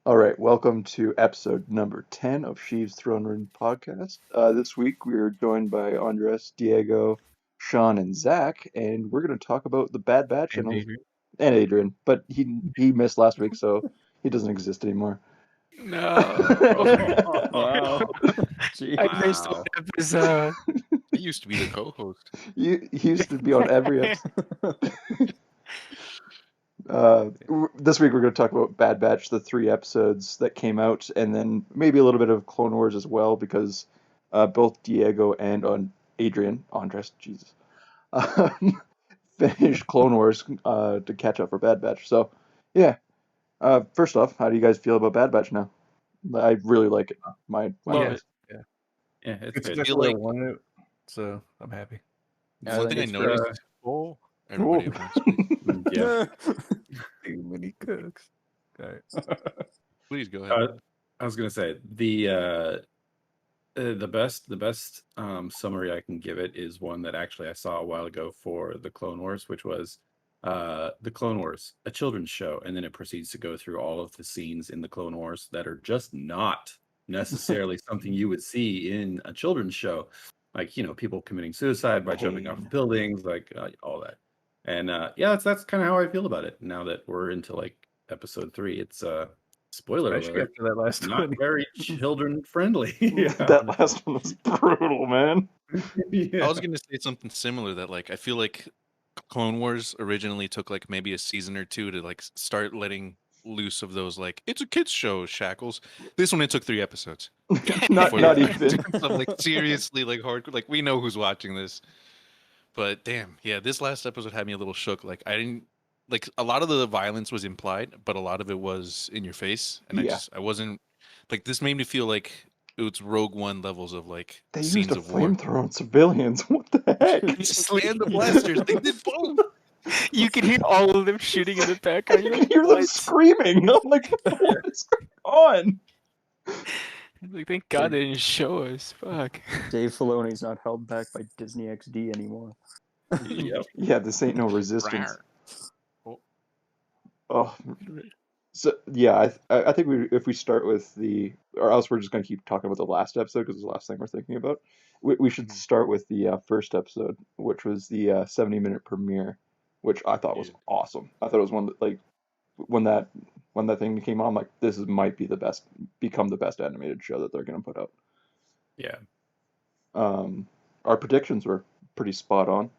All right, welcome to episode number 10 of Sheev's Throne Room podcast. This week we are joined by Andres, Diego, Sean, and Zach, and we're going to talk about the Bad Batch And Adrian. and Adrian, but he missed last week, so he doesn't exist anymore. No. Wow. I missed Wow. one episode. He used to be the co-host. He used to be on every episode. This week we're going to talk about Bad Batch, the 3 episodes that came out, and then maybe a little bit of Clone Wars as well, because both Diego and Andres, Jesus, finished Clone Wars to catch up for Bad Batch. So, yeah. First off, how do you guys feel about Bad Batch now? I really like it. Love it. Yeah, it's I good. feel like wanted it, so I'm happy. one thing I noticed is everybody Ooh. wants to. Yeah. Too many cooks. All right. Please go ahead. I was gonna say the best summary I can give it is one that actually I saw a while ago for the Clone Wars, which was the Clone Wars, a children's show, and then it proceeds to go through all of the scenes in the Clone Wars that are just not necessarily something you would see in a children's show, like people committing suicide by jumping off buildings, like all that. And that's kind of how I feel about it now that we're into like episode 3. It's spoiler Especially alert, after that last not one. very children friendly. That last one was brutal, man. Yeah. I was gonna say something similar that like I feel like Clone Wars originally took like maybe a season or two to like start letting loose of those like it's a kids show shackles. This one it took 3 episodes. not For- even. Some, like seriously like hardcore. Like we know who's watching this. But damn, yeah, this last episode had me a little shook. Like I didn't like a lot of the violence was implied, but a lot of it was in your face, and Yeah. I wasn't like this made me feel like it's Rogue One levels of like They scenes used a of war. flamethrower on civilians. What the heck? And the blasters, they did both. You can hear all of them shooting in the background. You You're can like, hear them what? screaming. I'm like, what is going on? Like, thank God they didn't show us. Fuck. Dave Filoni's not held back by Disney XD anymore. Yep. Yeah, this ain't no resistance. Rawr. Oh, so yeah, I think if we start with or else we're just gonna keep talking about the last episode because it's the last thing we're thinking about. We should start with the first episode, which was the 70-minute premiere, which I thought was Yeah. awesome. I thought it was one that like when that thing came on, I'm like, might be become the best animated show that they're gonna put out. Yeah. Our predictions were pretty spot on.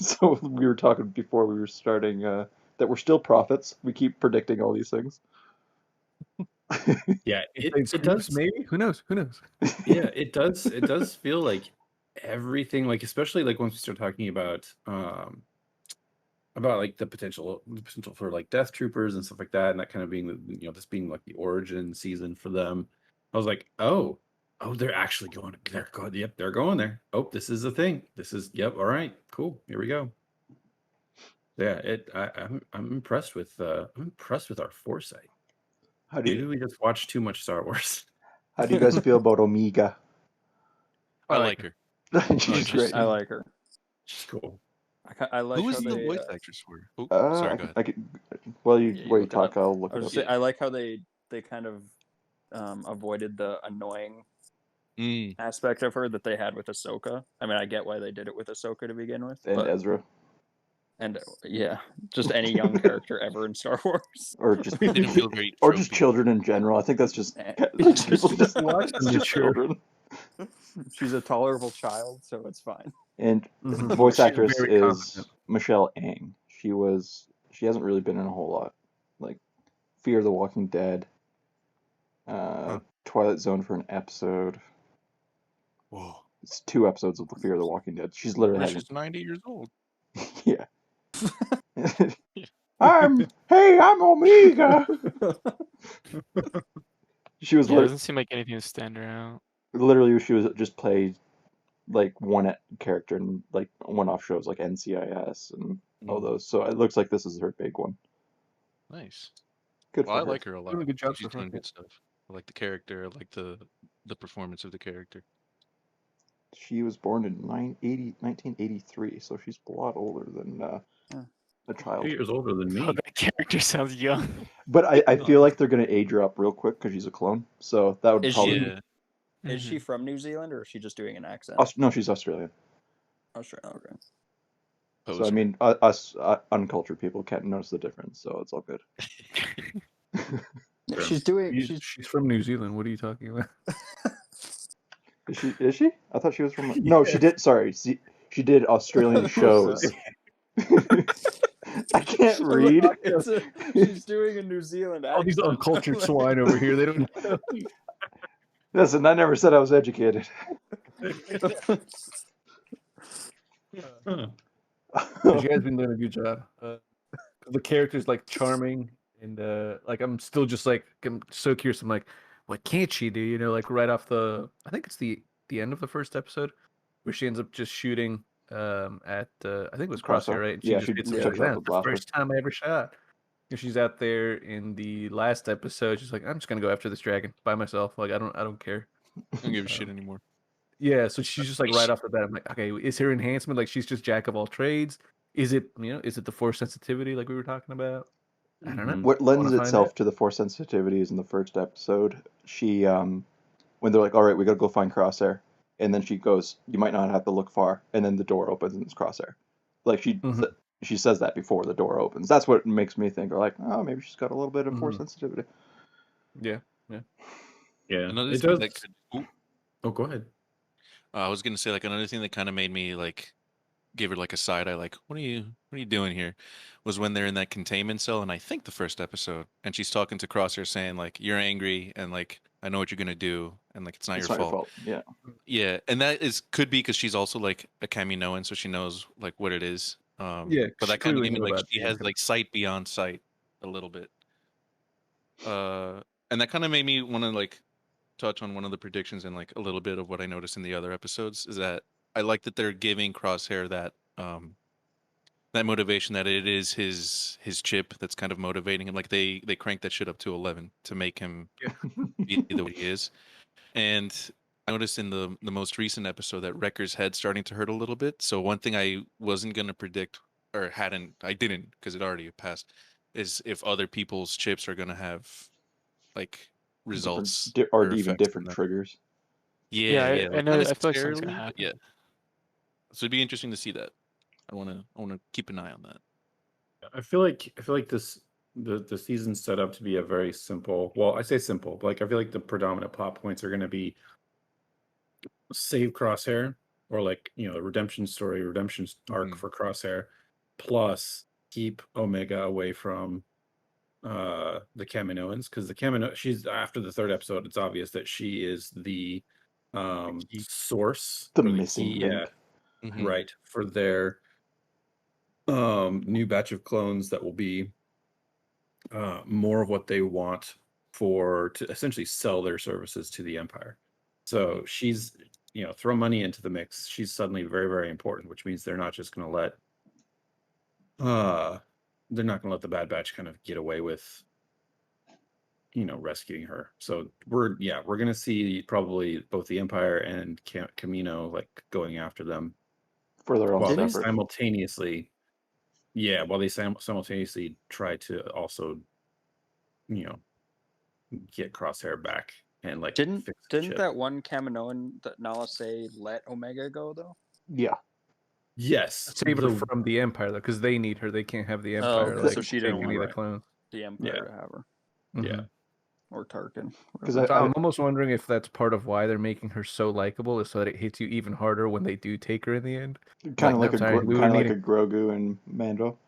So we were talking before we were starting that we're still prophets. We keep predicting all these things. Yeah, It it does. maybe. Who knows? Who knows? Yeah, it does. It does feel like everything, like especially like once we start talking about like the potential for like Death Troopers and stuff like that, and that kind of being this being like the origin season for them. I was like, oh, they're actually going. Yep, they're going there. Oh, this is a thing. Yep. All right, cool. Here we go. Yeah, I'm impressed with our foresight. How do Maybe we just watch too much Star Wars. you guys feel about Omega? I like her. She's great. I like her. She's cool. I like Who is how the they. voice actress for? Oh, sorry, go ahead. I could, while you Yeah, you look it talk, up. I'll look I it was up. just saying, I like how they kind of avoided the annoying aspect of her that they had with Ahsoka. I mean, I get why they did it with Ahsoka to begin with, And but Ezra, yeah, just any young character ever in Star Wars. or just Didn't feel very or just tropey. children in general. I think that's just It's people just it's just mature. children. She's a tolerable child, so it's fine. And Mhm. the voice She's actress very is competent. Michelle Ang. She hasn't really been in a whole lot, like Fear the Walking Dead, Twilight Zone for an episode. Whoa. It's 2 episodes of the Fear the Walking Dead. She's literally And she's 90 years old. yeah. I'm Omega. She was Yeah, it doesn't seem like anything to stand her out. literally she was just played like one character in like one-off shows like NCIS and all those. So it looks like this is her big one. Nice. Good Well, I for her. like her a lot. Doing a good job She's so far. doing good stuff. I like the character. I like the performance of the character. She was born in 1983, so she's a lot older than a child. 2 years older than Oh, me. that character sounds young. But I feel like they're gonna age her up real quick because she's a clone. So that would Is probably. she- Yeah. Is she from New Zealand or is she just doing an accent? No, she's Australian. Australia. Okay. So I mean, us uncultured people can't notice the difference. So it's all good. Yeah, she's doing. She's from New Zealand. What are you talking about? Is she? Is she? I thought she was from. No, she did. Sorry, she did Australian shows. I can't read. She's doing a New Zealand accent. All these uncultured swine over here. They don't know. Listen, I never said I was educated. Huh. You guys been doing a good job. The character's like charming, and like I'm still just like I'm so curious. I'm like, what can't she do? You know, like right off I think it's the end of the first episode where she ends up just shooting at I think it was Crosshair, right? And Yeah, just she hits checks him. out That's the the blaster. first time I ever shot. And she's out there in the last episode. She's like, I'm just gonna go after this dragon by myself. Like I don't care. I don't give a shit anymore. Yeah, so she's just like right off the bat. I'm like, okay, is her enhancement like she's just jack of all trades? Is it is it the force sensitivity like we were talking about? I don't know. Mhm. What I wanna lends find itself out. to the force sensitivity is in the first episode. She when they're like, all right, we gotta go find Crosshair, and then she goes, you might not have to look far, and then the door opens and it's Crosshair. Like Mhm. she says that before the door opens. That's what makes me think, or like, oh, maybe she's got a little bit of force Mhm. sensitivity. Yeah. Yeah, Another it thing does. that could, ooh, Oh, go ahead. I was gonna say like another thing that kind of made me like give her like a side eye, like what are you doing here? Was when they're in that containment cell, and I think the first episode, and she's talking to Crosshair saying like you're angry and like I know what you're gonna do, and like it's not It's your not your fault. fault. Yeah. Yeah, and that is could be because she's also like a Kaminoan, so she knows like what it is. Yeah, But she that kind of clearly made me knew like about she the has Empire. like sight beyond sight a little bit. And that kind of made me want to like touch on one of the predictions and like a little bit of what I noticed in the other episodes is that I like that they're giving Crosshair that motivation that it is his chip that's kind of motivating him. Like they crank that shit up to 11 to make him be the way he is. And I noticed in the most recent episode that Wrecker's head starting to hurt a little bit. So one thing I wasn't gonna predict or I didn't because it already passed is if other people's chips are gonna have like results or or even effects on different them. triggers. Yeah, I like, know. not I feel like something's gonna necessarily, but happen. yeah. So it'd be interesting to see that. I wanna keep an eye on that. I feel like the season's set up to be a very simple. Well, I say simple, but like I feel like the predominant plot points are going to be save Crosshair, or like a redemption story, redemption arc Mhm. for Crosshair, plus keep Omega away from the Kaminoans, because she's after the third episode. It's obvious that she is the key. source, The or the missing key, link. Mhm. right, for their new batch of clones that will be more of what they want to essentially sell their services to the Empire. So she's throw money into the mix. She's suddenly very, very important, which means they're not just going to let they're not going to let the Bad Batch kind of get away with rescuing her. So we're going to see probably both the Empire and Camino like going after them For their own while they separate. simultaneously simultaneously try to also get Crosshair back and like Didn't fix the didn't chip. that one Kaminoan that Nala say let Omega go though? Yeah. Yes, Save her the- from the Empire though, because they need her. They can't have the Oh, Empire okay, like so she take didn't any of want the clones. the Empire Yeah. to have her yeah. Mhm. or Tarkin. Because So I'm almost wondering if that's part of why they're making her so likable, is so that it hits you even harder when they do take her in the end. kind of like, like no, a sorry, we were kind of like needing- a Grogu and Mando.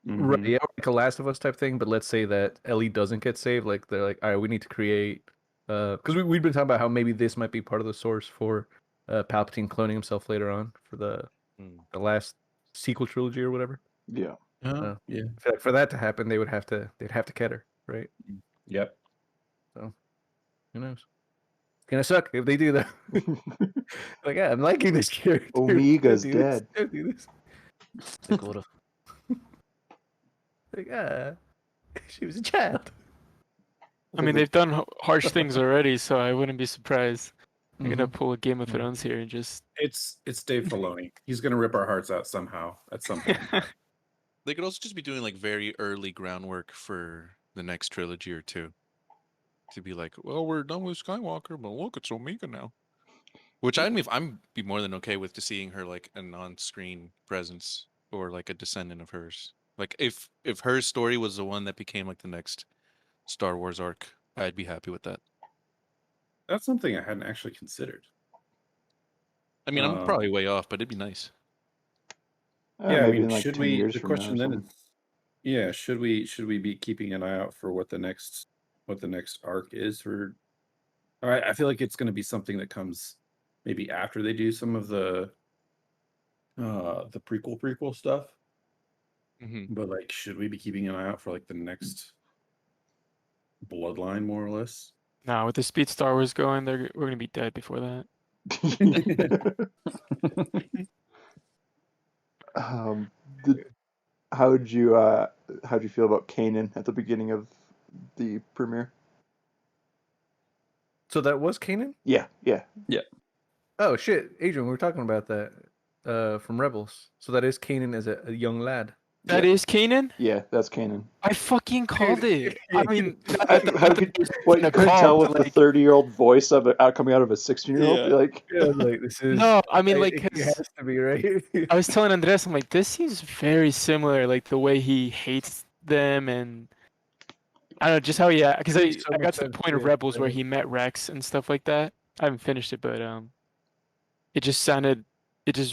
Right, Mhm. yeah, like a Last of Us type thing. But let's say that Ellie doesn't get saved. Like they're like, all right, we need to create. Because we've been talking about how maybe this might be part of the source for Palpatine cloning himself later on for the last sequel trilogy or whatever. Yeah. Yeah. I feel like for that to happen, they'd have to get her, right? Yep. So who knows? It's gonna suck if they do that. Like, yeah, I'm liking this character. Omega's Don't do this, dead. don't do this. Like, what like, she was a child. I mean, they've done harsh things already, so I wouldn't be surprised. They're gonna Mhm. pull a Game of Mhm. Thrones here and just. It's Dave Filoni. He's gonna rip our hearts out somehow at some point. They could also just be doing like very early groundwork for the next trilogy or two. To be like, well, we're done with Skywalker, but look, it's Omega now. Which I'm be more than okay with to seeing her like an on-screen presence or like a descendant of hers. Like if her story was the one that became like the next Star Wars arc, I'd be happy with that. That's something I hadn't actually considered. I mean, I'm probably way off, but it'd be nice. Yeah, I maybe mean, in like should 10 we? years The from now or question then something. is, yeah, should we be keeping an eye out for what the next arc is for? I feel like it's going to be something that comes maybe after they do some of the prequel stuff. Mm-hmm. But like, should we be keeping an eye out for like the next bloodline, more or less? No, with the speed Star Wars going, we're gonna be dead before that. Um, how'd you feel about Kanan at the beginning of the premiere? So that was Kanan? Yeah. Oh shit, Adrian, we were talking about that from Rebels. So that is Kanan as a young lad. That is Kanan? Yeah, that's Kanan. I fucking called it. I mean, How could what you couldn't tell with the 30-year-old voice of it coming out of a 16-year-old? Yeah. Like, Yeah, like this is No, I mean like it has to be right. I was telling Andres, I'm like, this seems very similar, like the way he hates them and I don't know, just how he, because I Makes so got much to the sense, point of yeah, Rebels where right. he met Rex and stuff like that. I haven't finished it, but it just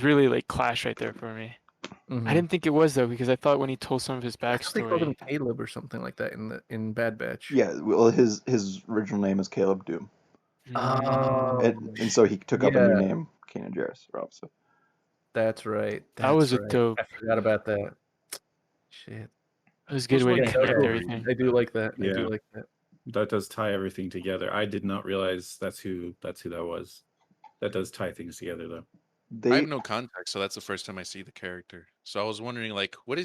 really like clashed right there for me. I didn't think it was though, because I thought when he told some of his I thought they called him backstory, Caleb or something like that in Bad Batch. yeah, well, his original name is Caleb Doom, Oh, and so he took up a new name, Kanan Jarrus Robinson. that's right. that was a right. dope. I forgot about that. Shit. It was a good way to Yeah, connect cool. everything. I do like that. I Yeah. do like that. That does tie everything together. I did not realize that's who that was. That does tie things together, though. I have no context, so that's the first time I see the character. So I was wondering, like, what are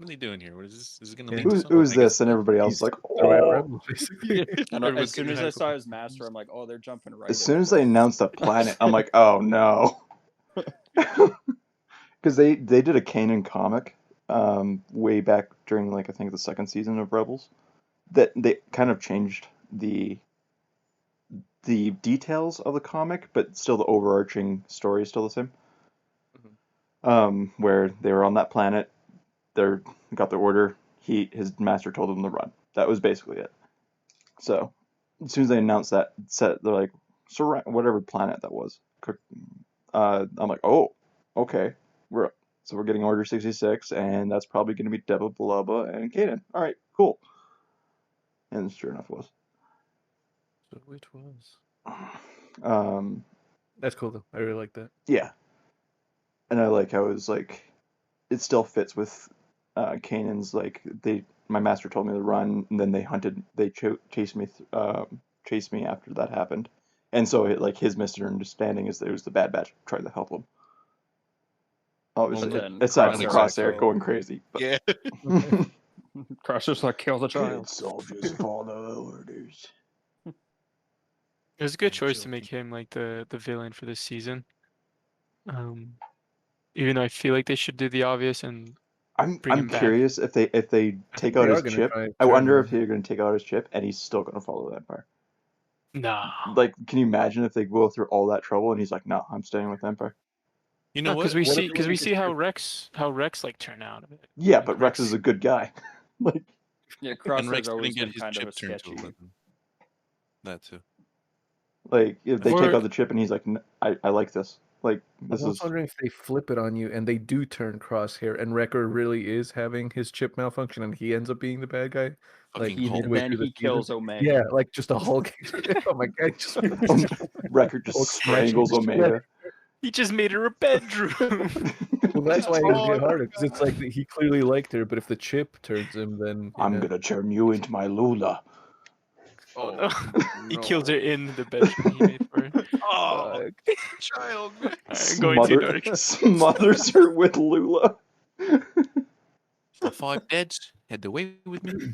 they doing here? What is this? Is it going to lead to something? Who's this? And everybody else is like, oh. Rebels, basically. And Everyone's as soon getting as I hyped saw up. his master, I'm like, oh, they're jumping right. As soon into as they it. announced the planet, I'm like, oh no. Because they did a Kanan comic way back during, like, I think the second season of Rebels, that they kind of changed the details of the comic, but still the overarching story is still the same. Where they were on that planet, they got the order. His master told them to run. That was basically it. So as soon as they announced that set, they're like, whatever planet that was. I'm like, oh, okay, we're getting Order 66, and that's probably going to be Deba Balaba and Kanan. All right, cool. And sure enough, it was. So which was? That's cool though. I really like that. Yeah, and I like how it was like, it still fits with Kanan's, like, my master told me to run, and then they chased me after that happened, and so his misunderstanding is that it was the Bad Batch trying to help him. Obviously, aside from Crosshair going crazy. But... Yeah. Crosshair's like, kill the child. Soldiers follow orders. It was a good choice to make him like the villain for this season. Even though I feel like they should do the obvious and I'm bring him curious if they take out his chip. I wonder if they're going to take out his chip and he's still going to follow the Empire. Nah. Like, can you imagine if they go through all that trouble and he's like, no, I'm staying with the Empire. You know what? Because we see how Rex like turned out of it. Yeah, Like, but Rex is a good guy. Like, yeah, and Crosshair's Rex always didn't been get his kind of chip a turned to sketchy. a weapon. That too. like, if they Or- take out the chip and he's like, I like this. Like, I was wondering if they flip it on you and they do turn Crosshair and Wrecker really is having his chip malfunction and he ends up being the bad guy. Like Fucking Hulk. midway Then through the he kills season. Omega. Yeah, like just a Hulk. Oh my god! Record just Hulk strangles smashing his Omega. He just made her a bedroom. Well, that's why it would get harder because it's like he clearly liked her, but if the chip turns him, then I'm gonna turn you into my Lula. Oh no. He killed her in the bedroom he made for her. Oh, child. Going too dark. Smothers her with Lula. The 5 deads had the way with me.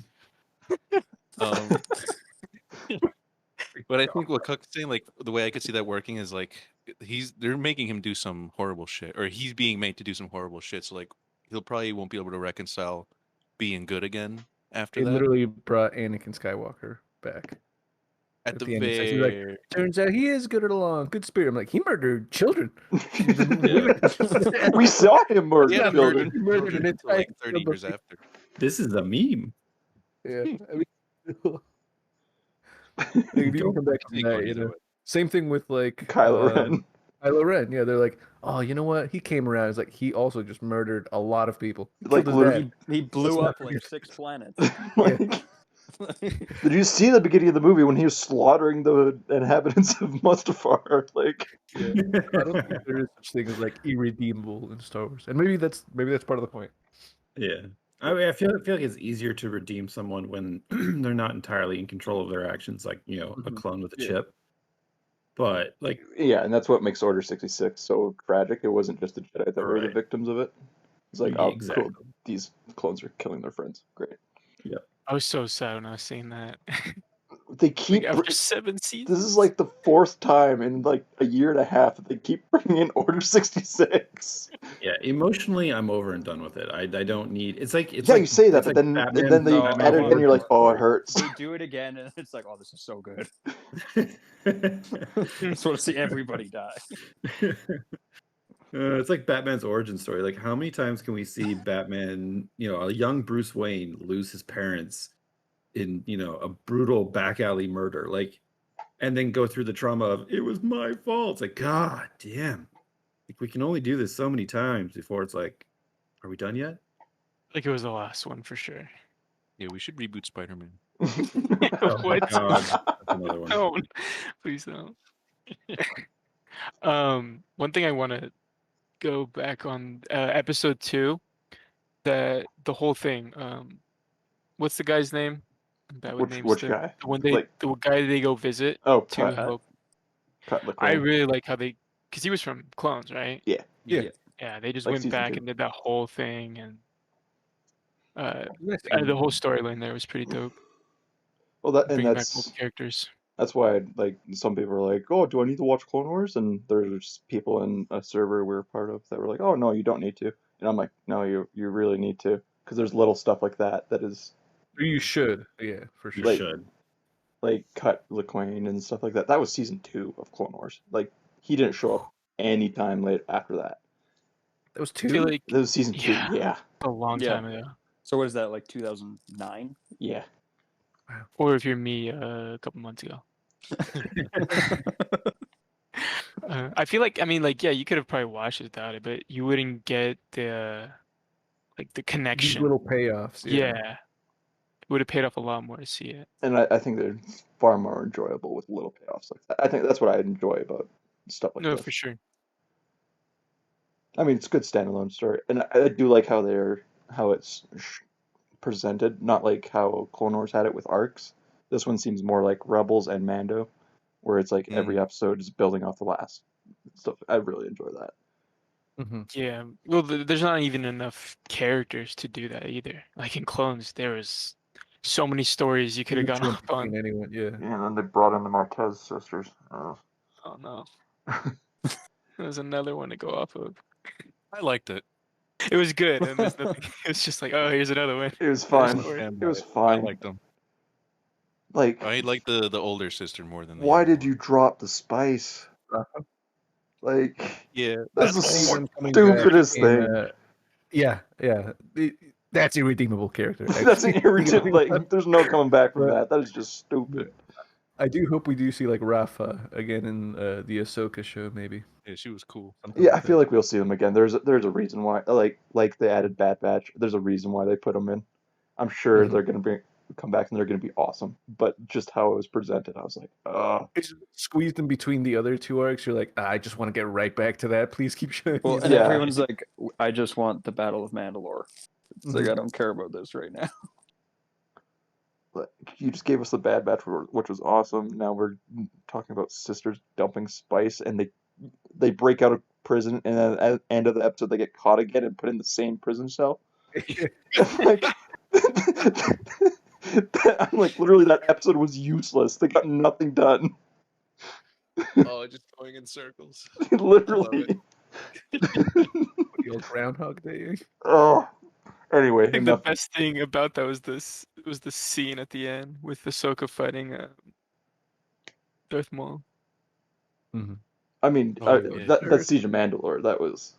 But I think what Cook's saying, like the way I could see that working is like they're making him do some horrible shit, or he's being made to do some horrible shit. So like he'll probably won't be able to reconcile being good again after They that. literally brought Anakin Skywalker back. At the the end, he's like, very turns out he is good along, good spirit. I'm like, he murdered children. We saw him murder he had children. He murdered an children until like entire 30 field of years after. This is a meme. Yeah, I mean, like, if you Go- come back from take one that, you either know. way. Same thing with like Kylo Ren. Kylo Ren. Yeah, they're like, oh, you know what? He came around. It's like he also just murdered a lot of people. He Like, killed his literally- dad. He blew not up like forget. 6 planets. Like, did you see the beginning of the movie when he was slaughtering the inhabitants of Mustafar? Like, Yeah. I don't think there is such thing as like irredeemable in Star Wars, and maybe that's part of the point. Yeah. I mean, I feel like it's easier to redeem someone when they're not entirely in control of their actions, like, you know, a Mhm. clone with a Yeah. chip. But like, yeah, and that's what makes Order 66 so tragic. It wasn't just the Jedi that were the Right. victims of it. It's like, Yeah, oh, exactly. cool. These clones are killing their friends. Great. I was so sad when I was seeing that. They Like keep. after 7 seasons. This is like the 4th time in like a year and a half that they keep bringing in Order 66. yeah, emotionally, I'm over and done with it. I don't need. It's like Yeah, you say that, it's but like then Batman- then they No, edit it and you're like, oh, it hurts. They do it again, and it's like, oh, this is so good. I just want to see everybody die. It's like Batman's origin story. Like, how many times can we see Batman, you know, a young Bruce Wayne lose his parents in, you know, a brutal back alley murder, like, and then go through the trauma of it was my fault. It's like, God damn, like we can only do this so many times before it's like, are we done yet? Like it was the last one for sure. Yeah, we should reboot Spider-Man. Oh my What? God, that's another one. Don't. Please don't. One thing I want to go back on episode 2, that the whole thing. What's the guy's name? I'm bad with names which too. guy? The one they Like- the guy they go visit Oh, to cut, help. cut the I clone. really like how they, because he was from Clones, right? Yeah. Yeah. Yeah, they just Like went season back 2. and did that whole thing, and Nice. the whole storyline there was pretty dope. Well, that and Bringing back all that's the characters. why like some people are like, oh, do I need to watch Clone Wars? And there's people in a server we're part of that were like, oh no, you don't need to. And I'm like, no, you really need to, because there's little stuff like that is You should. Yeah, for You sure. Like- should. like cut LaQuaine and stuff like that. That was season 2 of Clone Wars. Like he didn't show up any time late after that. That was I feel 2. like That was season 2. Yeah. Yeah. a long Yeah. time ago. So what is that, like 2009? Yeah. Or if you're me, a couple months ago. I feel like, I mean, like, yeah, you could have probably watched it without it, but you wouldn't get the like the These connection. little payoffs. Yeah. It would have paid off a lot more to see it. And I think they're far more enjoyable with little payoffs like that. I think that's what I enjoy about stuff like No, this. for sure. I mean, it's a good standalone story, and I do like how it's presented, not like how Clone Wars had it with arcs. This one seems more like Rebels and Mando, where it's like every episode is building off the last stuff. I really enjoy that. Mm-hmm. Yeah. Well, there's not even enough characters to do that either. Like in Clones, there was so many stories you could have gone off on. Anyone, yeah. And then they brought in the Marquez sisters. Oh no. There's another one to go off of. I liked it. It was good, and there's nothing. It's just like, oh, here's another one. It was fun. story. It was I fine. liked them. Like, I liked the older sister more than the why younger did you drop the spice? Like, one. Yeah, that's the that's more- stupidest thing. Yeah. That's irredeemable character. That's an irritant. Like, there's no coming back from But- that. That is just stupid. I do hope we do see like Rafa again in the Ahsoka show, maybe. yeah, she was cool. Something Yeah, I like feel that. like we'll see them again. There's a reason why, like they added Bad Batch. There's a reason why they put them in. I'm sure Mhm. they're gonna come back and they're gonna be awesome. But just how it was presented, I was like, oh. It's squeezed in between the other 2 arcs. You're like, I just want to get right back to that. Please keep showing. Well, these and Yeah. everyone's like, I just want the Battle of Mandalore. It's like, Mhm. I don't care about this right now. But you just gave us the Bad Batch, which was awesome. Now we're talking about sisters dumping spice, and they break out of prison, and then at the end of the episode, they get caught again and put in the same prison cell. Like, I'm like, literally, that episode was useless. They got nothing done. Oh, just going in circles. Literally. The old Groundhog Day. Oh, anyway, I think the enough. best thing about that was the scene at the end with Ahsoka fighting Darth Maul. I mean, Oh, yeah. that's Siege of Mandalore. That was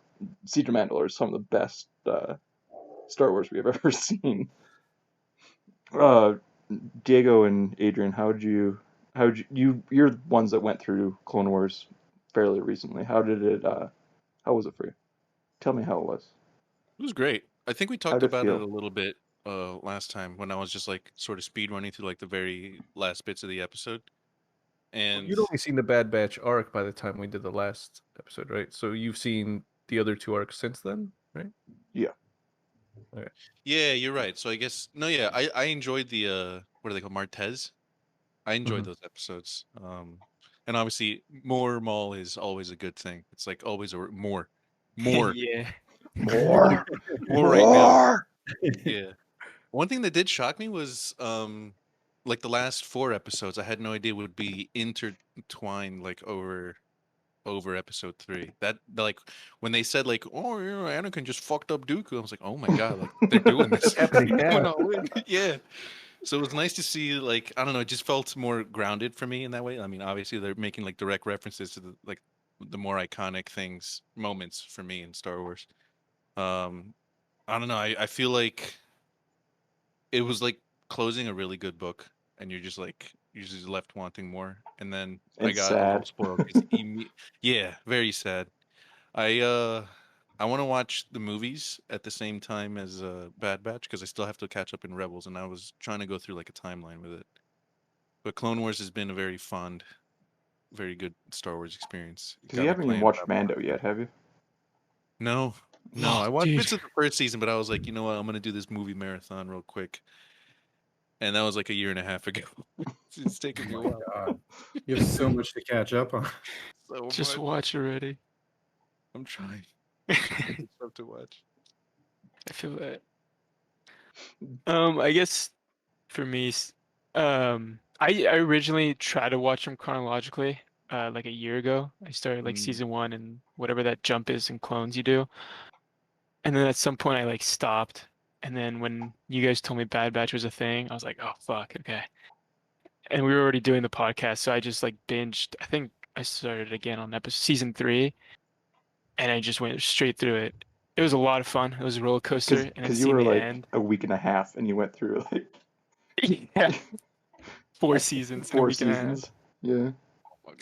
Siege of Mandalore is some of the best Star Wars we have ever seen. Diego and Adrian, you're the ones that went through Clone Wars fairly recently. How was it for you? Tell me how it was. It was great. I think we How talked did it about it feel? a little bit last time when I was just like sort of speed running through like the very last bits of the episode. And You'd only seen the Bad Batch arc by the time we did the last episode, right? So you've seen the other two arcs since then, right? Yeah. Okay. yeah, you're right. So I guess no, yeah, I enjoyed the what are they called, Martez? I enjoyed those episodes. And obviously more Maul is always a good thing. It's like always more, Yeah. More. more right now. More. Yeah. One thing that did shock me was like the last 4 episodes I had no idea would be intertwined like over episode 3. That like when they said like, oh, you know, Anakin just fucked up Dooku, I was like, oh my god, like they're doing this. Epic, They're yeah. going all in. Yeah. So it was nice to see, like, I don't know, it just felt more grounded for me in that way. I mean, obviously they're making like direct references to the more iconic moments for me in Star Wars. I don't know, I feel like it was like closing a really good book, and you're just left wanting more. And then I It's got a little sad. spoiled. 'Cause yeah, very sad. I uh I want to watch the movies at the same time as Bad Batch because I still have to catch up in Rebels, and I was trying to go through like a timeline with it. But Clone Wars has been a very fond, very good Star Wars experience. It Because you got me haven't even playing watched around more. Mando yet, have you? No, no, Oh, I watched dude. bits of the first season, but I was like, you know what, I'm gonna do this movie marathon real quick, and that was like a year and a half ago. It's taken me a Oh my while. God. You have so much to catch up on. So Just much. watch already. I'm trying. I It's tough to watch. feel that. I guess for me, I originally tried to watch them chronologically, like a year ago. I started like season 1 and whatever that jump is in clones you do, and then at some point I like stopped. And then when you guys told me Bad Batch was a thing, I was like, oh fuck, okay. And we were already doing the podcast, so I just like binged. I think I started again on episode season 3, and I just went straight through it. It was a lot of fun. It was a roller coaster, and then Because you seeing were the like end. a week and a half and you went through like Yeah, 4 seasons in a 4 week and a half. seasons. Yeah. Oh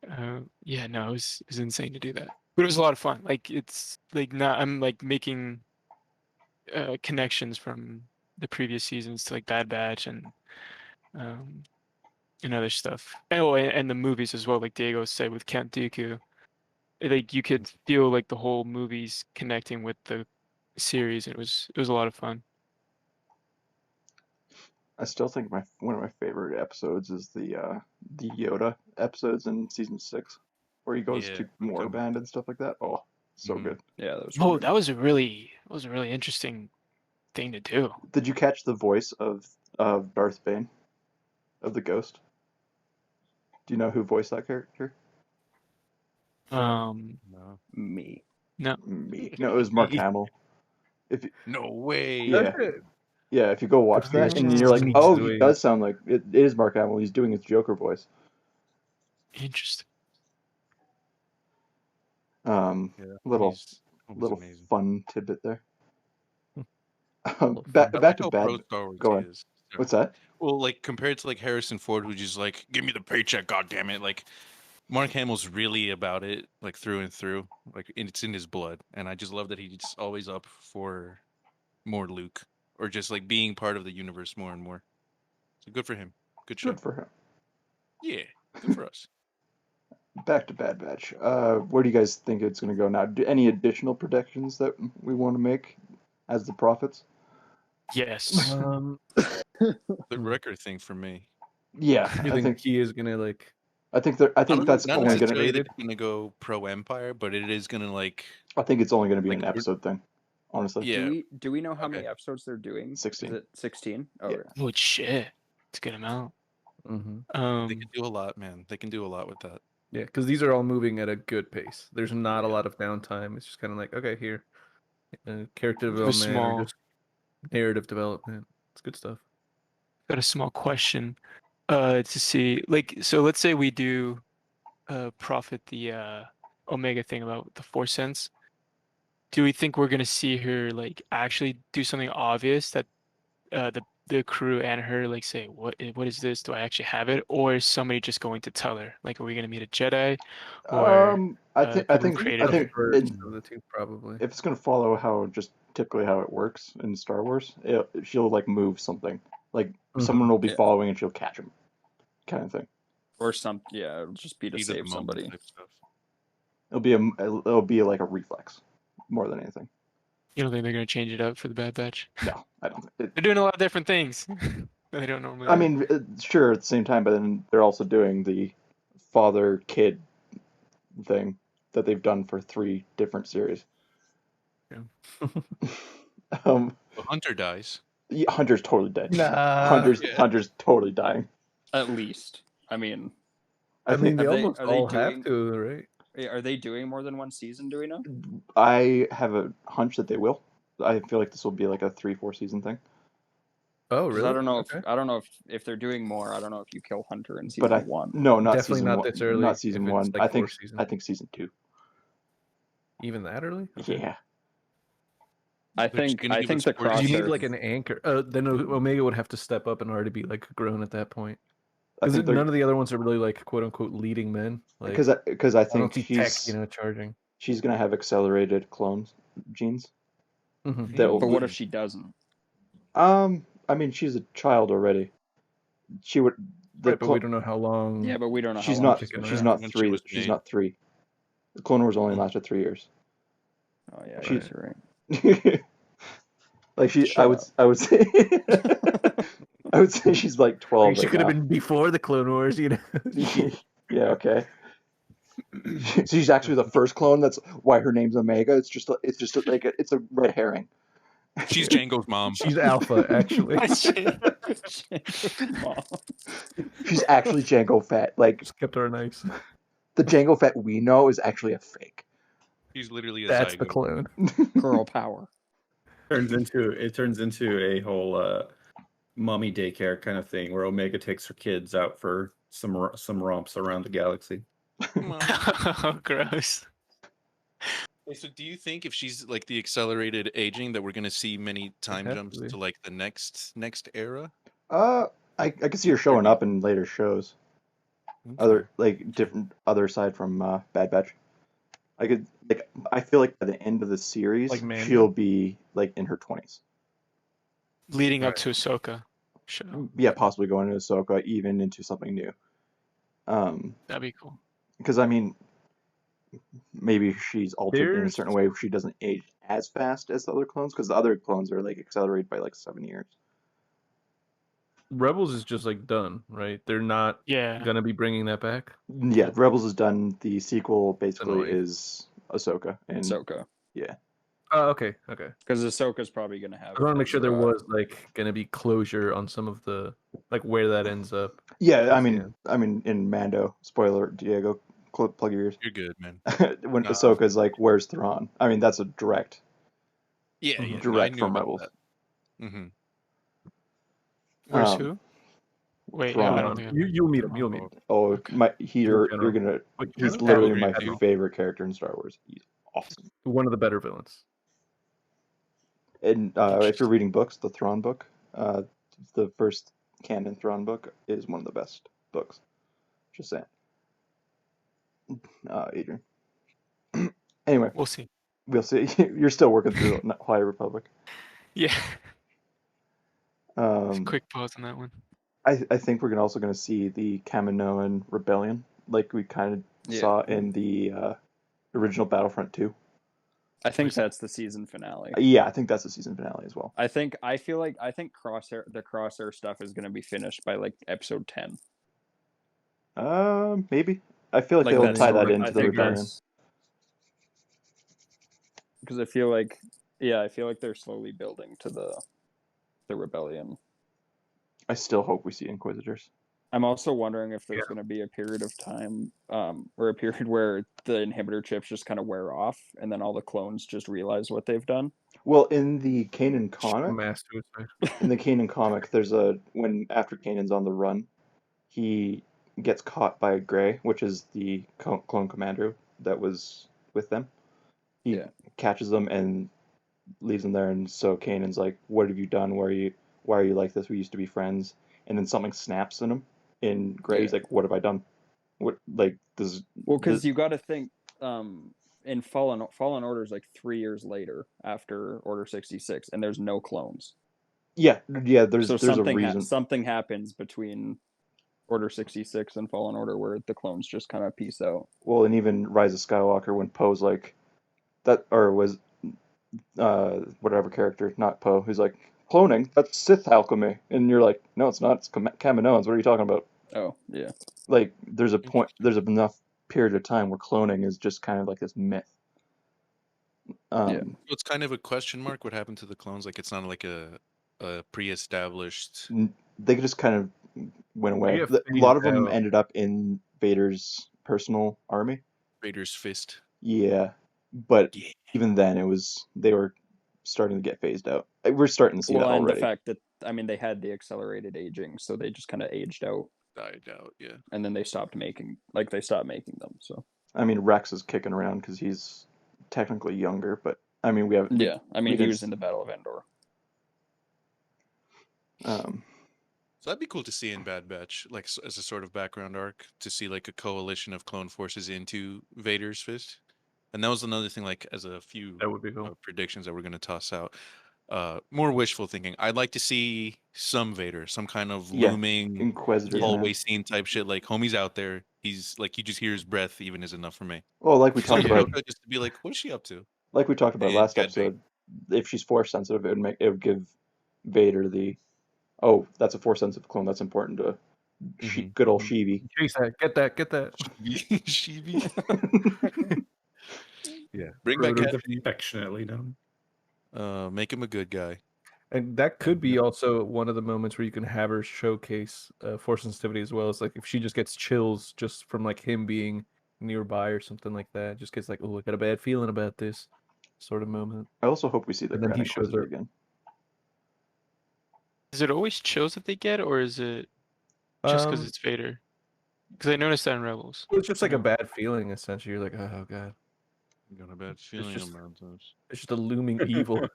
my god. Yeah, no, it was insane to do that, but it was a lot of fun. Like it's like now I'm like making connections from the previous seasons to like Bad Batch um, and other stuff. Oh, and the movies as well. Like Diego said with Count Dooku, like you could feel like the whole movies connecting with the series. And it was a lot of fun. I still think one of my favorite episodes is the Yoda episodes in season 6, where he goes Yeah, to we talked about Morband and stuff like that. Oh, so Mhm. good. Yeah, that was Oh, really that was a really interesting thing to do. Did you catch the voice of Darth Bane, of the Ghost? Do you know who voiced that character? Um, No. me. no, Me. No, it was Mark Hamill. If No way. Yeah, yeah. If you go watch that and you're like, Sneaks oh, his he way in. does sound like it is Mark Hamill. He's doing his Joker voice. interesting. Yeah, Little he's always little amazing. fun tidbit there. Little Back fun. I like to how Bad. pro Star Wars Go he on. is. What's that? Well, like compared to like Harrison Ford, who's just like, give me the paycheck, god damn it. Like Mark Hamill's really about it, like through and through. Like it's in his blood. And I just love that he's always up for more Luke. Or just like being part of the universe more and more. So good for him. Good show. Good for him. Yeah. Good for us. Back to Bad Batch. Where do you guys think it's going to go now? Any additional predictions that we want to make as the prophets? Yes. The record thing for me. Yeah, You I think think he is gonna like? I think Not that's not only necessarily gonna. that it's gonna go pro Empire, but it is gonna like I think it's only gonna be like an episode thing. Honestly. yeah. Do we know how many Okay. episodes they're doing? 16. Is it 16? Oh, Yeah. yeah. Holy shit. It's a good amount. Mm-hmm. They can do a lot, man. They can do a lot with that. Yeah, because these are all moving at a good pace. There's not a Yeah. lot of downtime. It's just kind of like, okay, here. Character A development or small, just narrative development. It's good stuff. got a small question. To see, like, so let's say we do profit the Omega thing about the 4 cents. Do we think we're gonna see her like actually do something obvious that the crew and her like say what is this? Do I actually have it, or is somebody just going to tell her? Like, are we gonna meet a Jedi, or I think I people who think created I her? think First of the two, probably. if it's gonna follow how just typically how it works in Star Wars, she'll like move something, like someone will be Yeah. following and she'll catch him, kind of thing. Or some, yeah, it'll just be to Heat of the save moment somebody. type stuff. It'll be like a reflex more than anything. You don't think they're gonna change it up for the Bad Batch? No, I don't. They're doing a lot of different things that they don't normally. I do. mean, sure at the same time, but then they're also doing the father-kid thing that they've done for 3 different series. Yeah. um, Well, Hunter dies. yeah, Hunter's totally dead. Nah. Hunter's totally dying. At least, I mean, I mean, they Have they- almost are they all doing- have to, right? are they doing more than one season? Do we know? I have a hunch that they will. I feel like this will be like a 3-4 season thing. Oh, 'Cause really? I don't know Okay. if they're doing more. I don't know if you kill Hunter in But season I one. no, not Definitely season not 1. this early, Not if season it's, 1. like, I think 4 seasons. I think season 2. Even that early? Okay. Yeah. I They're just think gonna I give think us the orders. You need crosshair. like an anchor. Then Omega would have to step up and already be like grown at that point. I Because think they're none of the other ones are really like quote unquote leading men. Like because I I don't think see Tech, charging. she's gonna have accelerated clones genes. Mhm. That will, But what if she doesn't? I mean, she's a child already. She would. The Right, but we don't know how long. Yeah, but we don't know she's how long not. she's gonna She's run. not When she 3. was She's made. not 3. The Clone Wars only Mm. lasted 3 years. Oh yeah, She's- you're right. Like she, Shut up. I would say, I would say she's like 12 She right could have now. been before the Clone Wars, Yeah, okay. So she's actually the first clone. That's why her name's Omega. It's just like it's a red herring. She's Django's mom. She's Alpha, actually. Mom. She's actually Jango Fett. Like Just kept her nice. the Jango Fett we know is actually a fake. She's literally a That's the zygote. clone. Girl power. turns into a whole mommy daycare kind of thing where Omega takes her kids out for some romps around the galaxy. Oh, gross. Okay, so do you think if she's like the accelerated aging that we're gonna see many time has to jumps be. to like the next era? I could see her showing up in later shows. Okay. Different other side from Bad Batch. I feel like by the end of the series, Like Mando? she'll be like in her 20s. Leading up Right. to Ahsoka show. Yeah, possibly going to Ahsoka, even into something new. That'd be cool. Because I mean, maybe she's altered in a There's- certain way where she doesn't age as fast as the other clones, because the other clones are like accelerated by like 7 years. Rebels is just like done, right? They're not Yeah. gonna be bringing that back. Yeah, Rebels is done. The sequel basically annoying. is Ahsoka, and Ahsoka. Oh, okay. Because Ahsoka's probably gonna have. I want to make sure there her, was like gonna be closure on some of the like where that ends up. yeah, I Yeah. mean, in Mando, spoiler, Diego, plug your ears. You're good, man. When No. Ahsoka's like, "Where's Thrawn?" I mean, that's a direct. Yeah, Mhm. yeah. No, I Direct knew from about Rebels. that. Mm-hmm. Where's Um, who? Wait, Thrawn. I don't think. You'll meet him. You'll meet him. Oh, Okay. you're General. gonna. Like, He's General? literally Cavalry my General. favorite character in Star Wars. He's awesome. One of the better villains. And if you're reading books, the Thrawn book, the first canon Thrawn book is one of the best books. Just saying. Adrian. Anyway, We'll see. we'll see. You're still working through High Republic. Yeah. Um, Quick pause on that one. I think we're also going to see the Kaminoan rebellion, like we kind of Yeah. saw in the original Battlefront 2. I think that's the season finale. Yeah, I think that's the season finale as well. I think Crosshair, the Crosshair stuff is gonna be finished by like episode 10. Maybe. I feel like they'll that's tie that the- into the rebellion. Because I feel like they're slowly building to the rebellion. I still hope we see Inquisitors. I'm also wondering if there's going to be a period of time, or a period where the inhibitor chips just kind of wear off, and then all the clones just realize what they've done. Well, in the Kanan comic, Mass suicide. there's when after Kanan's on the run, he gets caught by Gray, which is the clone commander that was with them. He Yeah. catches them and leaves them there, and so Kanan's like, "What have you done? Why are you like this? We used to be friends." And then something snaps in him. In Gray, he's Yeah. like, "What have I done? What like this?" Well, because you got to think, in Fallen Order is like 3 years later after Order 66, and there's no clones. Yeah. There's So a reason. something happens between Order 66 and Fallen Order where the clones just kind of peace out. Well, and even Rise of Skywalker when Poe's like that, or was whatever character, not Poe, who's like, cloning, that's Sith alchemy. And you're like, no, it's not, it's Kaminoans, what are you talking about? Oh, yeah. Like, there's enough period of time where cloning is just kind of like this myth. Yeah. So it's kind of a question mark. What happened to the clones? Like it's not like a pre-established. They just kind of went away. They A lot of them out. ended up in Vader's personal army. Vader's fist. Yeah, but Yeah. even then, they were starting to get phased out. We're starting to see that and already. the fact that they had the accelerated aging, so they just kind of aged out, Died out. Yeah. and then they stopped making them. So I mean, Rex is kicking around because he's technically younger, but I mean, he was in the Battle of Endor. So that'd be cool to see in Bad Batch, like as a sort of background arc, to see like a coalition of clone forces into Vader's fist. And that was another thing, like as a few That would be cool. predictions that we're going to toss out. More wishful thinking. I'd like to see some Vader, some kind of looming Inquisitor hallway scene type shit. Like homie's out there. He's like, you just hear his breath, even is enough for me. Well, like we talked about, just to be like, what's she up to? Like we talked about And last Cad episode, if she's force sensitive, it would give Vader the, oh, that's a force sensitive clone. That's important to good old Sheevy. Get that. Sheevy. Yeah. Bring back Cad. Affectionately known. Make him a good guy. And that could be also one of the moments where you can have her showcase force sensitivity as well. As like if she just gets chills just from like him being nearby or something like that, just gets like, oh, I got a bad feeling about this sort of moment. I also hope we see the And then Grand he shows Inquisitor her again. Is it always chills that they get, or is it just because it's Vader? Because I noticed that in Rebels. It's just like a bad feeling, essentially. You're like, oh god, I got a bad feeling about this. it's just a looming evil.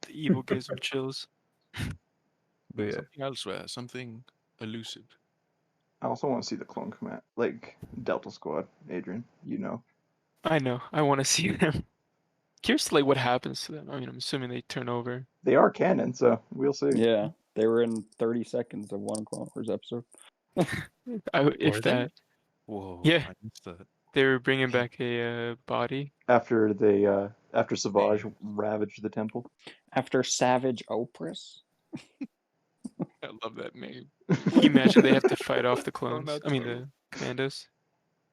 The evil gives them chills. But yeah, Something elsewhere, something elusive. I also want to see the clone command, like Delta Squad. Adrian, you know. I know. I want to see them. Curious, like, what happens to them. I mean, I'm assuming they turn over. They are canon, so we'll see. Yeah, they were in 30 seconds of one Clone Wars episode. If that. Whoa. Yeah. I missed that. They were bringing back a body. After Savage ravaged the temple. After Savage Opress. I love that name. Can you imagine they have to fight off the clones? The commandos.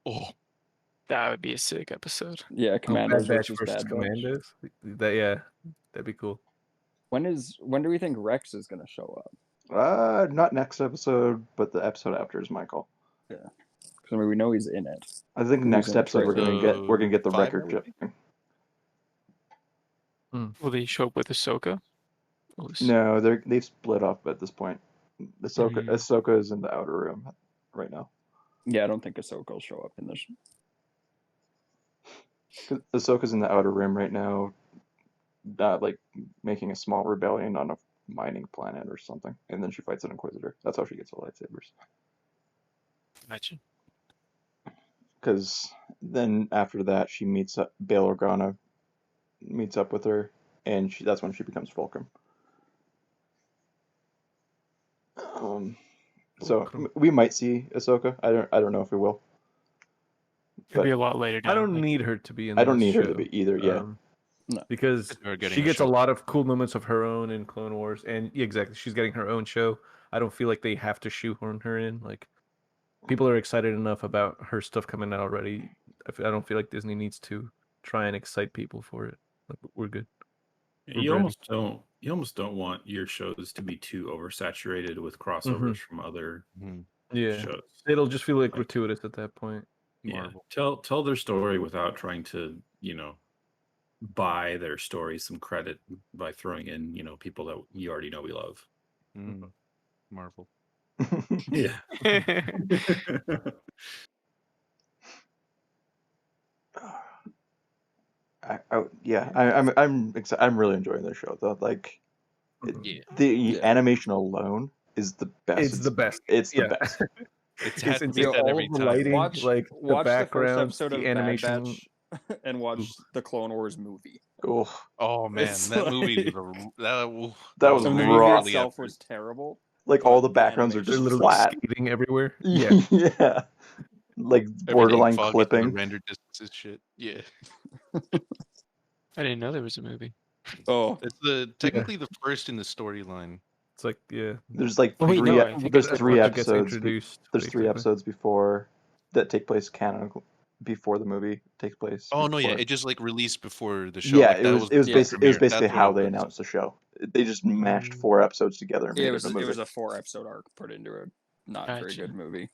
Oh, that would be a sick episode. Yeah, Commandos Bad Batch versus versus Bad Batch. Commandos. That'd be cool. When do we think Rex is gonna show up? Not next episode, but the episode after is my call. Yeah, because I mean we know he's in it. I think next episode we're gonna get the record chip. Will they show up with Ahsoka? No, they've split up at this point. Ahsoka is in the outer room right now. Yeah, I don't think Ahsoka will show up in this. Ahsoka's in the outer rim right now, like making a small rebellion on a mining planet or something, and then she fights an Inquisitor. That's how she gets the lightsabers. Imagine. Because then after that, she meets up. Bail Organa meets up with her, and that's when she becomes Fulcrum. So we might see Ahsoka. I don't know if we will. It'll be a lot later. I don't need her to be in. I don't need her to be either. Yeah. No. Because she gets a lot of cool moments of her own in Clone Wars, and exactly, she's getting her own show. I don't feel like they have to shoehorn her in. Like, people are excited enough about her stuff coming out already. I don't feel like Disney needs to try and excite people for it. Like, we're good. You almost don't want your shows to be too oversaturated with crossovers from other shows. It'll just feel like gratuitous at that point. Yeah, tell their story without trying to buy their story some credit by throwing in, people that you already know we love. Marvel. Yeah. I'm really enjoying this show though. Like Yeah. the animation alone is the best. It's the best. It's the Yeah. best. It's It's had to be insane. said All every of the time. lighting, Watch like the the first backgrounds, episode of the animation. Bad Batch and watch the Clone Wars movie. Oh, Oh man, It's that movie like- that was The very movie rough. early itself effort. was terrible. like but all the the backgrounds are They're just animation- literally flat. skating everywhere. Yeah. Yeah. Like Everything borderline foggy to the clipping. render distances shit. Yeah. I didn't know there was a movie. Oh, It's technically the first in the storyline. It's like, yeah. There's like Oh, wait, three. no, I think There's it's three Before it gets episodes. introduced, There's three basically. episodes before that take place canon before the movie takes place. Oh no, yeah, before- it just like released before the show. Yeah, like, it that was the basically premiere. That's how what it they was. announced the show. They just mashed Mm. 4 episodes together and made it it a movie. was a 4-episode arc put into a not very Gotcha. good movie.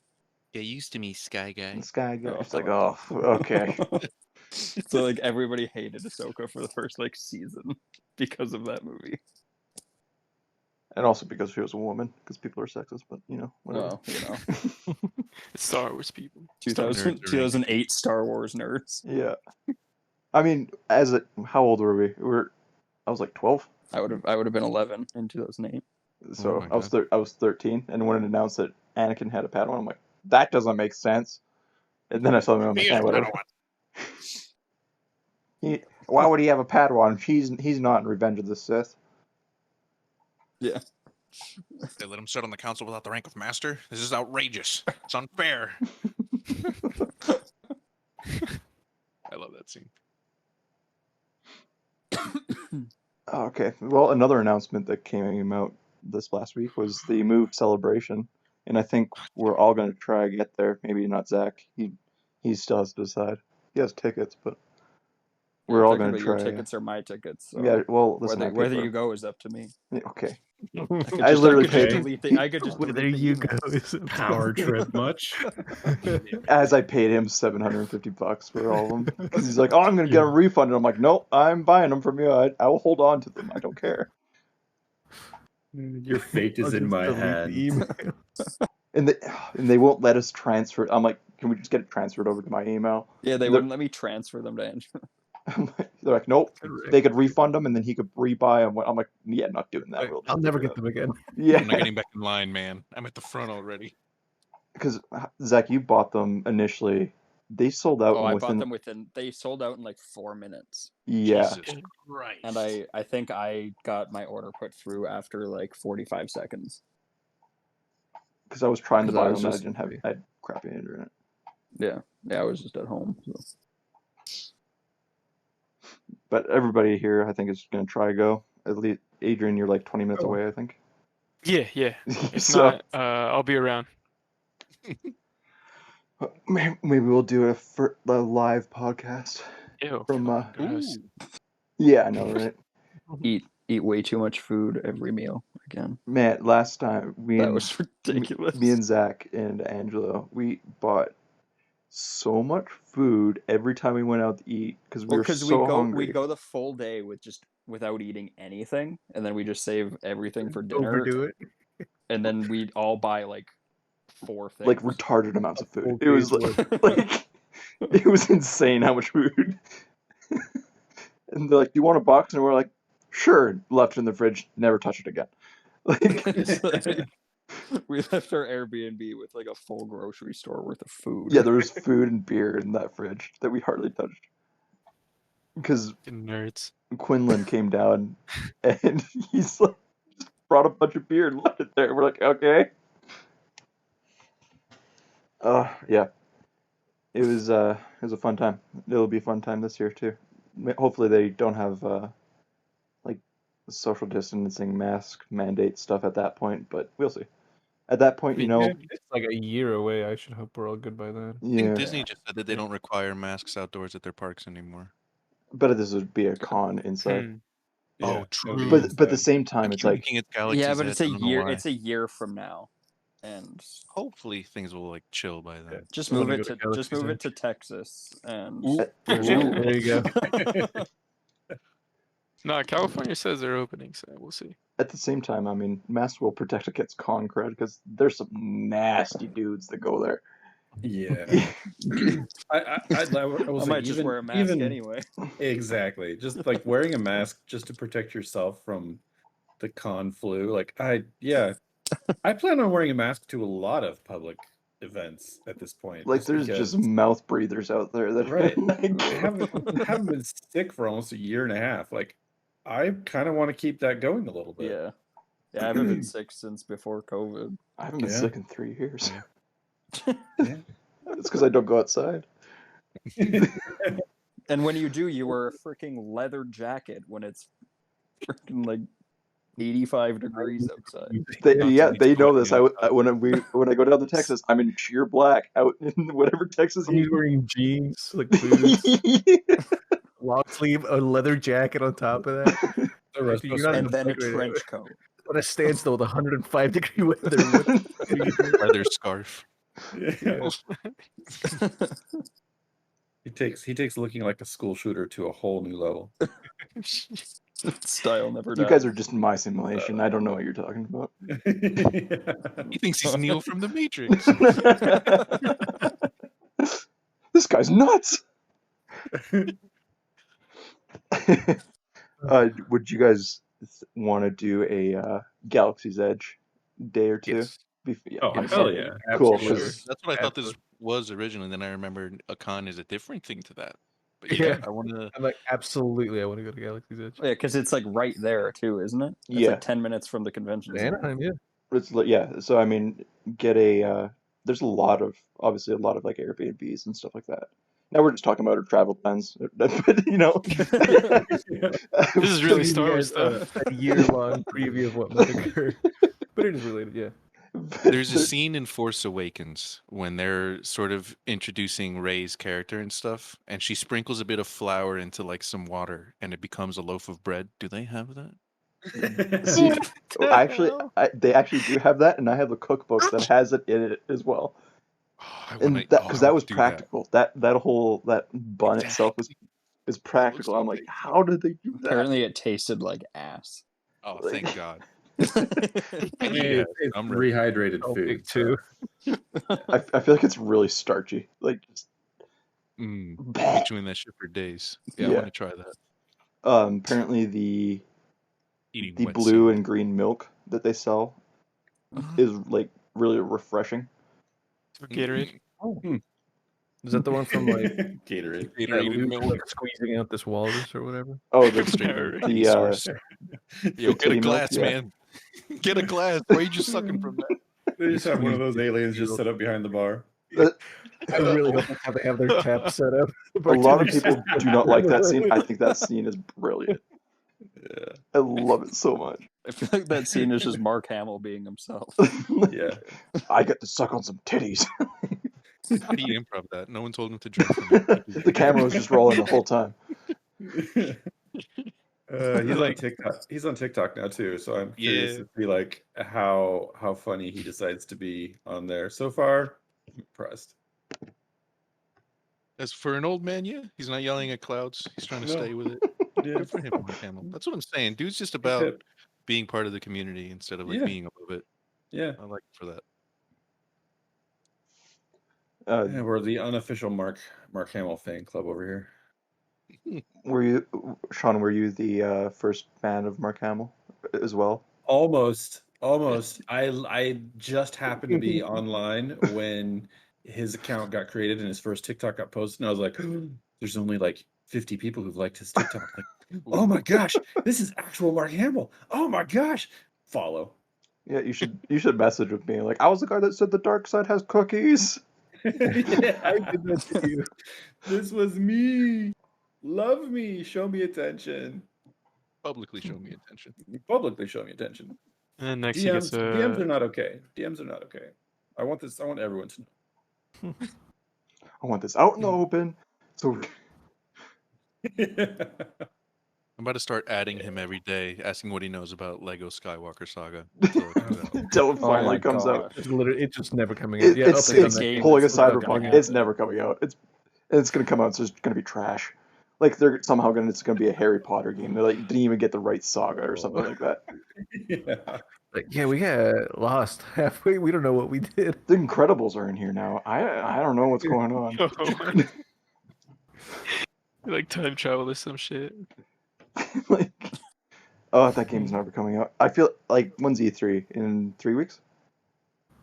Get used to me, Sky Guy. This guy, it's Oh. like, oh, okay. So like everybody hated Ahsoka for the first like season because of that movie. And also because she was a woman, because people are sexist, but whatever. Well, Star Wars people. 2008 Star Wars nerds. Yeah. I mean, how old were we? I was like 12. I would have been 11 in 2008. So my I was 13, and when it announced that Anakin had a Padawan, I'm like, that doesn't make sense. And then I saw him, I'm like, He is whatever. Padawan. Why would he have a Padawan? He's not in Revenge of the Sith. Yeah. They let him sit on the council without the rank of master. This is outrageous. It's unfair. I love that scene. Okay. Well, another announcement that came out this last week was the Move celebration, and I think we're all going to try to get there. Maybe not Zach. He still has to decide. He has tickets, but we're all going to try. Your tickets are my tickets. So Yeah. Well, listen, whether you go is up to me. Okay. I literally could just paid- delete I could just Whether delete the you email. go is Power trip much? As I paid him $750 for all of them, because he's like, "Oh, I'm going to get them refunded." I'm like, "Nope, I'm buying them from you. I will hold on to them. I don't care." Your fate is in my hands. And they won't let us transfer. I'm like, "Can we just get it transferred over to my email?" Yeah, they wouldn't let me transfer them to Andrew. They're like, "Nope." They could refund them, and then he could rebuy them. I'm like, "Yeah, not doing that." I'll never get them again. Yeah, I'm not getting back in line, man. I'm at the front already. because Zach, you bought them initially. They sold out. Oh, I within, bought them within. They sold out in like 4 minutes, Yeah, Jesus Christ. and I think I got my order put through after like 45 seconds. because I was trying to 'Cause I buy was them. I just- didn't have. I had crappy internet. Yeah, I was just at home. So. But everybody here, I think, is going to try to go. At least, Adrian, you're like 20 minutes Oh. away, I think. Yeah. If So not, I'll be around. maybe we'll do a live podcast Ew. from. Gross. Yeah, I know, right? Eat way too much food every meal again. Man, last time That was ridiculous. me and Zach and Angelo, we bought so much food every time we went out to eat because we were so hungry. we go the full day without eating anything, and then we just save everything for dinner. Overdo it. And then we'd all buy like 4 things. Like retarded amounts of food. full It was day's like it was insane how much food. And they're like, "Do you want a box?" And we're like, "Sure." Left it in the fridge, never touch it again. Like, It's like- we left our Airbnb with like a full grocery store worth of food. yeah, there was food and beer in that fridge that we hardly touched. Because Fucking nerds. Quinlan came down and he's like, just brought a bunch of beer and left it there. We're like, okay. Yeah. It was a fun time. It'll be a fun time this year too. Hopefully they don't have like social distancing, mask mandate stuff at that point, but we'll see. At that point, It's like a year away. I should hope we're all good by then. I think yeah. Disney just said that they don't require masks outdoors at their parks anymore. But this would be a con inside. Hmm. Oh, true. But at the same time, I it's keep like thinking it's Galaxy's Yeah, but Edge, it's a I don't know year. why. It's a year from now, and Hopefully things will like chill by then. just I move wanna it go to to Galaxy's just move it Edge. to Texas, and Ooh. There you go. No, California says they're opening, so we'll see. At the same time, I mean, masks will protect against con cred because there's some nasty dudes that go there. Yeah. I was might like, just even, wear a mask even anyway. exactly, just like wearing a mask just to protect yourself from the con flu. Like I plan on wearing a mask to a lot of public events at this point. Like, just there's because, just mouth breathers out there that right. like, I haven't been sick for almost a year and a half. Like I kind of want to keep that going a little bit. Yeah. Yeah, I haven't been sick since before COVID. I haven't been Yeah. sick in 3 years. Yeah. It's because I don't go outside. And when you do, you wear a freaking leather jacket when it's freaking like 85 degrees outside. They Constantly know this. sweating When I go down to Texas, I'm in sheer black out in whatever Texas He's heat. wearing jeans, like boots, long sleeve, a leather jacket on top of that. The rest You're of us not are And then a Right. trench coat. On a standstill with 105-degree weather. What the fuck are you doing? leather scarf. Yeah. He takes looking like a school shooter to a whole new level. Style never You dies. guys are just in my simulation. I don't know what you're talking about. He thinks he's Neo from the Matrix. This guy's nuts. Would you guys want to do a Galaxy's Edge day or two? Yes. Oh, hell yeah. Cool. Absolutely. 'cause That's what I thought this was originally. Then I remembered a con is a different thing to that. But Yeah. yeah, I want to. I'm like, absolutely, I want to go to Galaxy's Edge. Yeah, because it's like right there too, isn't it? It's Yeah. like 10 minutes from the convention center. Anaheim, yeah. yeah. So I mean, get a. There's obviously a lot of like Airbnbs and stuff like that. Now we're just talking about our travel plans, but you know. This is really Give Star you Wars guys stuff. a year-long preview of what might occur. But it is related, yeah. There's a scene in Force Awakens when they're sort of introducing Rey's character and stuff, and she sprinkles a bit of flour into like some water, and it becomes a loaf of bread. Do they have that? See, they actually do have that, and I have a cookbook that has it in it as well. Oh, And because that was practical. That bun itself is practical. I'm like, how did they do that? Apparently, it tasted like ass. Oh, thank God. I mean, Yeah, it's I'm ready. rehydrated Oh, food big too. I feel like it's really starchy. Like, just, Be chewing that shit for days. Yeah, I Yeah. want to try that. apparently the Eating wet blue sand. and green milk that they sell is like really refreshing. Gatorade. Is that the one from like Gatorade. that Gatorade Luke, milk. like squeezing out this walrus or whatever? Oh, Any source. Yo, get titty a milk, glass, yeah. man. Get a glass. Why are you just sucking from that? They just have one of those aliens just set up behind the bar. I really hope that's how they have their tap set up. A lot of people do not like that scene. I think that scene is brilliant. Yeah. I love it so much. I feel like that scene is just Mark Hamill being himself. Yeah. I get to suck on some titties. How do you improv that? No one told him to drink from it. The camera was just rolling the whole time. He's on TikTok. He's on TikTok now too, so I'm curious to see like how funny he decides to be on there. So far, I'm impressed. As for an old man, yeah, he's not yelling at clouds. He's trying to No. stay with it. Yeah. Good for him, Mark Hamill. That's what I'm saying. Dude's just about hip. being part of the community instead of like Yeah. being above it. Yeah. I like it for that. Yeah, we're the unofficial Mark Hamill fan club over here. Sean, were you the first fan of Mark Hamill as well? Almost. I just happened to be online when his account got created and his first TikTok got posted, and I was like, there's only like 50 people who've liked his TikTok. Like, oh my gosh, this is actual Mark Hamill. Oh my gosh. Follow. Yeah, you should message with me. Like, I was the guy that said the dark side has cookies. Yeah, I did that to you. This was me. Love me. Show me attention. Publicly show me attention. Publicly show me attention. And next he gets DMs a are not okay. DMs are not okay. I want everyone to know. I want this out in the open. So I'm about to start adding him every day, asking what he knows about Lego Skywalker Saga. until it comes out. until it Oh finally my comes out. gosh. It's just never coming out. It's it's game. pulling a It's not cyberpunk. gonna It's happen. never coming out. It's gonna come out. So it's gonna be trash. like they're somehow it's gonna be a Harry Potter game. They're like didn't even get the right saga or something like that. Yeah. Like, yeah, we got lost halfway. We don't know what we did. The Incredibles are in here now. I don't know what's going on. Like time travel or some shit. Like, oh, that game's never coming out. I feel like when's E3 in 3 weeks?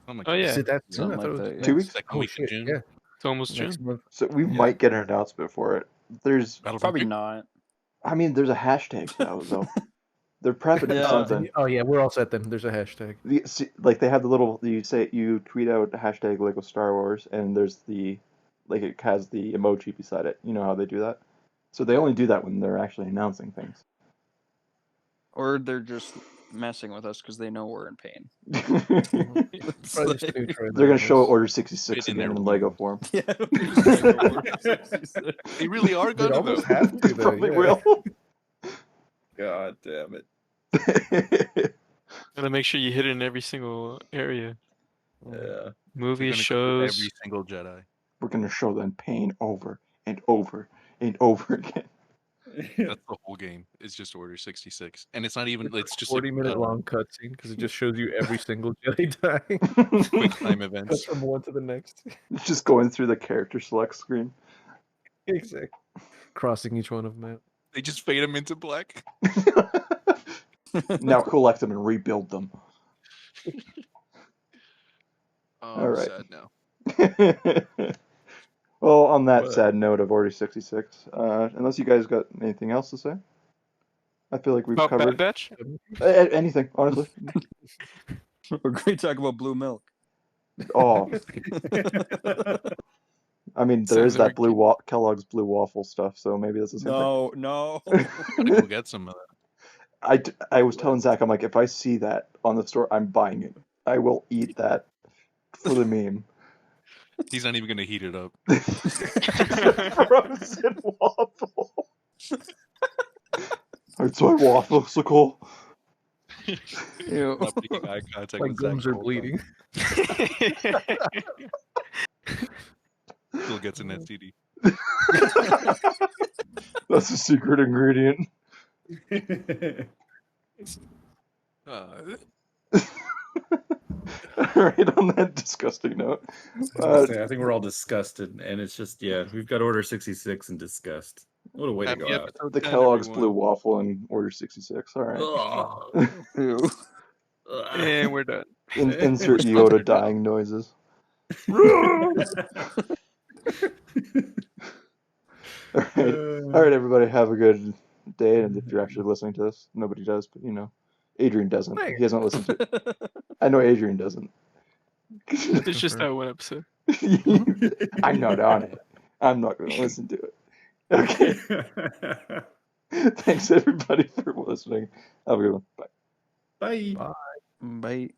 Oh Oh yeah, Is it that soon? Something I thought like it was that, yeah. 2 weeks? Second Oh week shit! of June. Yeah, it's almost next June. month. So we Yeah. might get an announcement for it. There's, Battlefront Probably 2? not. I mean, there's a hashtag now though. They're prepping Yeah. something. Oh yeah, we're all set then. There's a hashtag. Like they have the little you tweet out hashtag Lego Star Wars and there's like it has the emoji beside it. You know how they do that? So they only do that when they're actually announcing things. Or they're just messing with us because they know we're in pain. It's Probably just like- a new trailer, They're gonna I show guess. Order 66 Fit in again their in Lego wheelhouse. form. Yeah. They really are They'd gonna almost though. have to They though. probably Yeah. will. God damn it. Gotta make sure you hit it in every single area. Yeah. They're Movies, gonna go with shows. every single Jedi. We're gonna show them pain over and over and over again. That's the whole game. It's just Order 66, and it's not even. It's just 40-minute a long cutscene because it just shows you every single Jedi dying. quick time Cuts events. from one to the next. It's just going through the character select screen. Exactly. Crossing each one of them out. They just fade them into black. Now collect them and rebuild them. Oh, All I'm right. sad now. Well, on that What? sad note of Order 66, unless you guys got anything else to say, I feel like we've About Bad covered Batch? anything, honestly. We're going to talk about blue milk. Oh, I mean, there is Sounds that Kellogg's blue waffle stuff, so maybe that's the same No. Gotta go get some of that. I was telling Zach, I'm like, if I see that on the store, I'm buying it. I will eat that for the meme. He's not even gonna heat it up. Frozen waffle. It's my waffle-sicle. Ew. Not making eye contact My with Zach gums the are whole bleeding. time. Still gets in that CD. That's the secret ingredient. All right, on that disgusting note. I think we're all disgusted, and it's just we've got Order 66 and disgust. What a way to Happy go out. episode The 10, Kellogg's everyone. blue waffle in Order 66. All right. Ugh. Ew. And we're done. Insert We're Yoda sponsored now. dying noises. All right. All right, everybody, have a good day. And if you're actually listening to this, nobody does, but Adrian doesn't. He hasn't listened to it. I know Adrian doesn't. It's just that one episode. I'm not on it. I'm not going to listen to it. Okay. Thanks, everybody, for listening. Have a good one. Bye. Bye. Bye.